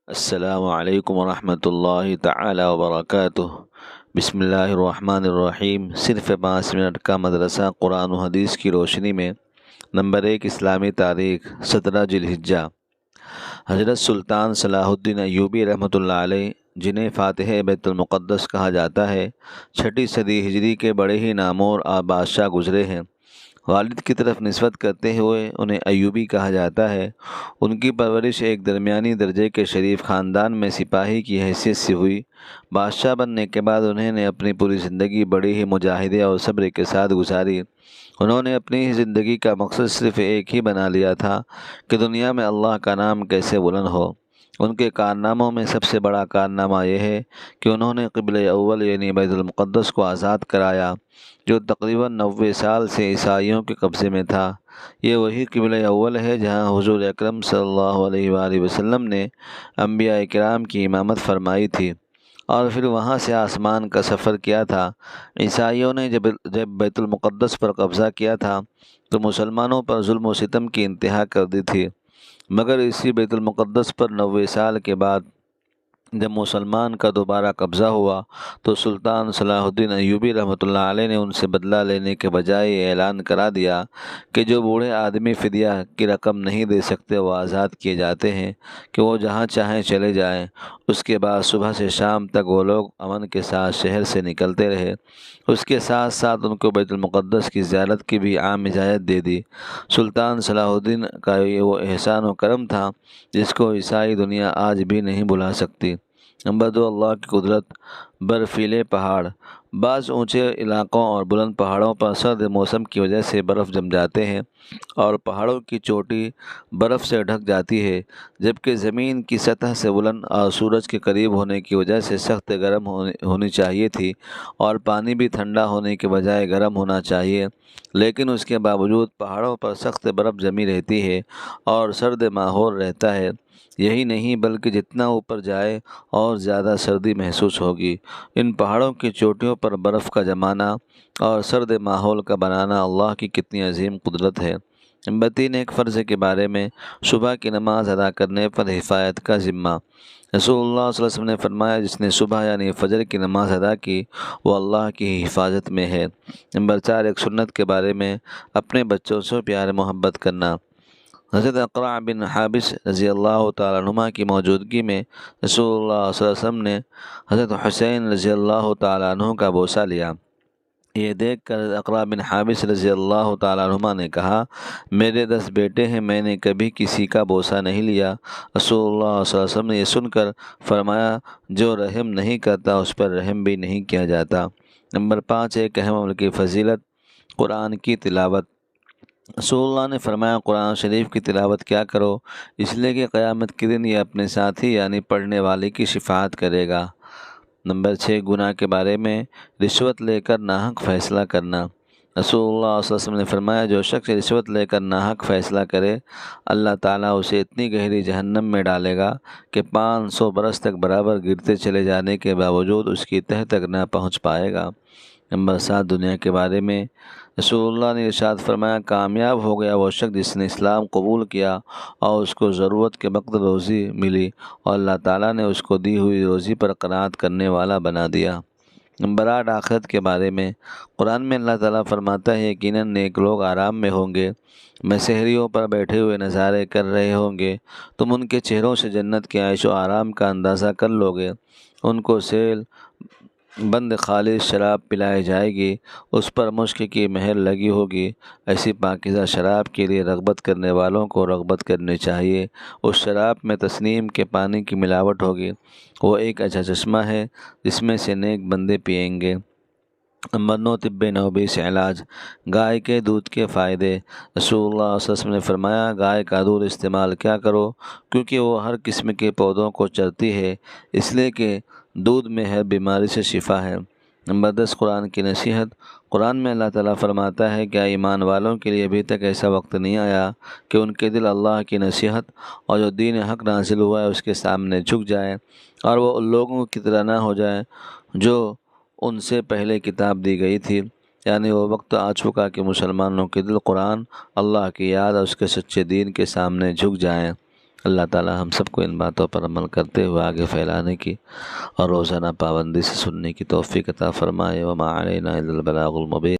السلام علیکم ورحمۃ اللہ تعالی وبرکاتہ۔ بسم اللہ الرحمن الرحیم۔ صرف 5 منٹ کا مدرسہ قرآن و حدیث کی روشنی میں۔ نمبر 1، اسلامی تاریخ 17 ذی الحجہ۔ حضرت سلطان صلاح الدین ایوبی رحمۃ اللہ علیہ، جنہیں فاتح بیت المقدس کہا جاتا ہے، 6 صدی ہجری کے بڑے ہی نامور بادشاہ گزرے ہیں۔ والد کی طرف نسبت کرتے ہوئے انہیں ایوبی کہا جاتا ہے۔ ان کی پرورش ایک درمیانی درجے کے شریف خاندان میں سپاہی کی حیثیت سے ہوئی۔ بادشاہ بننے کے بعد انہوں نے اپنی پوری زندگی بڑی ہی مجاہدے اور صبر کے ساتھ گزاری۔ انہوں نے اپنی زندگی کا مقصد صرف ایک ہی بنا لیا تھا کہ دنیا میں اللہ کا نام کیسے بلند ہو۔ ان کے کارناموں میں سب سے بڑا کارنامہ یہ ہے کہ انہوں نے قبلہ اول یعنی بیت المقدس کو آزاد کرایا، جو تقریباً 90 سال سے عیسائیوں کے قبضے میں تھا۔ یہ وہی قبلہ اول ہے جہاں حضور اکرم صلی اللہ علیہ وآلہ وسلم نے انبیاء کرام کی امامت فرمائی تھی اور پھر وہاں سے آسمان کا سفر کیا تھا۔ عیسائیوں نے جب بیت المقدس پر قبضہ کیا تھا تو مسلمانوں پر ظلم و ستم کی انتہا کر دی تھی، مگر اسی بیت المقدس پر 90 سال کے بعد جب مسلمان کا دوبارہ قبضہ ہوا تو سلطان صلاح الدین ایوبی رحمۃ اللہ علیہ نے ان سے بدلہ لینے کے بجائے یہ اعلان کرا دیا کہ جو بوڑھے آدمی فدیہ کی رقم نہیں دے سکتے وہ آزاد کیے جاتے ہیں کہ وہ جہاں چاہیں چلے جائیں۔ اس کے بعد صبح سے شام تک وہ لوگ امن کے ساتھ شہر سے نکلتے رہے۔ اس کے ساتھ ساتھ ان کو بیت المقدس کی زیارت کی بھی عام اجازت دے دی۔ سلطان صلاح الدین کا یہ وہ احسان و کرم تھا جس کو عیسائی دنیا آج بھی نہیں بھلا سکتی۔ نمبر 2، اللہ کی قدرت۔ برفیلے پہاڑ۔ بعض اونچے علاقوں اور بلند پہاڑوں پر سرد موسم کی وجہ سے برف جم جاتے ہیں اور پہاڑوں کی چوٹی برف سے ڈھک جاتی ہے، جبکہ زمین کی سطح سے بلند اور سورج کے قریب ہونے کی وجہ سے سخت گرم ہونی چاہیے تھی اور پانی بھی ٹھنڈا ہونے کے بجائے گرم ہونا چاہیے، لیکن اس کے باوجود پہاڑوں پر سخت برف جمی رہتی ہے اور سرد ماحول رہتا ہے۔ یہی نہیں بلکہ جتنا اوپر جائے اور زیادہ سردی محسوس ہوگی۔ ان پہاڑوں کی چوٹیوں پر برف کا جمانا اور سرد ماحول کا بنانا اللہ کی کتنی عظیم قدرت ہے۔ نمبر 3، ایک فرض کے بارے میں۔ صبح کی نماز ادا کرنے پر حفاظت کا ذمہ۔ رسول اللہ صلی اللہ علیہ وسلم نے فرمایا، جس نے صبح یعنی فجر کی نماز ادا کی وہ اللہ کی حفاظت میں ہے۔ نمبر 4، ایک سنت کے بارے میں۔ اپنے بچوں سے پیار محبت کرنا۔ حضرت اقرع بن حابس رضی اللہ تعالیٰ عنہ کی موجودگی میں رسول اللہ صلی اللہ علیہ وسلم نے حضرت حسین رضی اللہ تعالیٰ عنہ کا بوسہ لیا۔ یہ دیکھ کر اقرع بن حابس رضی اللہ تعالیٰ عنہ نے کہا، میرے 10 بیٹے ہیں، میں نے کبھی کسی کا بوسہ نہیں لیا۔ رسول اللہ صلی اللہ علیہ وسلم نے یہ سن کر فرمایا، جو رحم نہیں کرتا اس پر رحم بھی نہیں کیا جاتا۔ نمبر 5، ایک اہم عمل کی فضیلت۔ قرآن کی تلاوت۔ رسول اللہ نے فرمایا، قرآن شریف کی تلاوت کیا کرو، اس لیے کہ قیامت کے دن یہ اپنے ساتھی یعنی پڑھنے والے کی شفاعت کرے گا۔ نمبر 6، گناہ کے بارے میں۔ رشوت لے کر ناحق فیصلہ کرنا۔ رسول اللہ صلی اللہ علیہ وسلم نے فرمایا، جو شخص رشوت لے کر ناحق فیصلہ کرے اللہ تعالیٰ اسے اتنی گہری جہنم میں ڈالے گا کہ 500 برس تک برابر گرتے چلے جانے کے باوجود اس کی تہہ تک نہ پہنچ پائے گا۔ نمبر 7، دنیا کے بارے میں۔ رسول اللہ نے ارشاد فرمایا، کامیاب ہو گیا وہ شخص جس نے اسلام قبول کیا اور اس کو ضرورت کے وقت روزی ملی اور اللہ تعالیٰ نے اس کو دی ہوئی روزی پر قناعت کرنے والا بنا دیا۔ نمبر 8، آخرت کے بارے میں۔ قرآن میں اللہ تعالیٰ فرماتا ہے، یقیناً نیک لوگ آرام میں ہوں گے، مسحریوں پر بیٹھے ہوئے نظارے کر رہے ہوں گے، تم ان کے چہروں سے جنت کے عیش و آرام کا اندازہ کر لو گے۔ ان کو سیل بند خالص شراب پلائی جائے گی، اس پر مشک کی مہر لگی ہوگی۔ ایسی پاکیزہ شراب کے لیے رغبت کرنے والوں کو رغبت کرنی چاہیے۔ اس شراب میں تسنیم کے پانی کی ملاوٹ ہوگی۔ وہ ایک اچھا چشمہ ہے جس میں سے نیک بندے پئیں گے۔ نمبر 9، طب نبوی سے علاج۔ گائے کے دودھ کے فائدے۔ رسول اللہ صلی اللہ علیہ وسلم نے فرمایا، گائے کا دودھ استعمال کیا کرو کیونکہ وہ ہر قسم کے پودوں کو چرتی ہے، اس لیے کہ دودھ میں ہر بیماری سے شفا ہے۔ نمبر 10، قرآن کی نصیحت۔ قرآن میں اللہ تعالیٰ فرماتا ہے، کیا ایمان والوں کے لیے ابھی تک ایسا وقت نہیں آیا کہ ان کے دل اللہ کی نصیحت اور جو دین حق نازل ہوا ہے اس کے سامنے جھک جائیں اور وہ ان لوگوں کی طرح نہ ہو جائیں جو ان سے پہلے کتاب دی گئی تھی؟ یعنی وہ وقت آ چکا کہ مسلمانوں کے دل قرآن، اللہ کی یاد اور اس کے سچے دین کے سامنے جھک جائیں۔ اللہ تعالی ہم سب کو ان باتوں پر عمل کرتے ہوئے آگے پھیلانے کی اور روزانہ پابندی سے سننے کی توفیق عطا فرمائے۔ وما علینا الا البلاغ المبین۔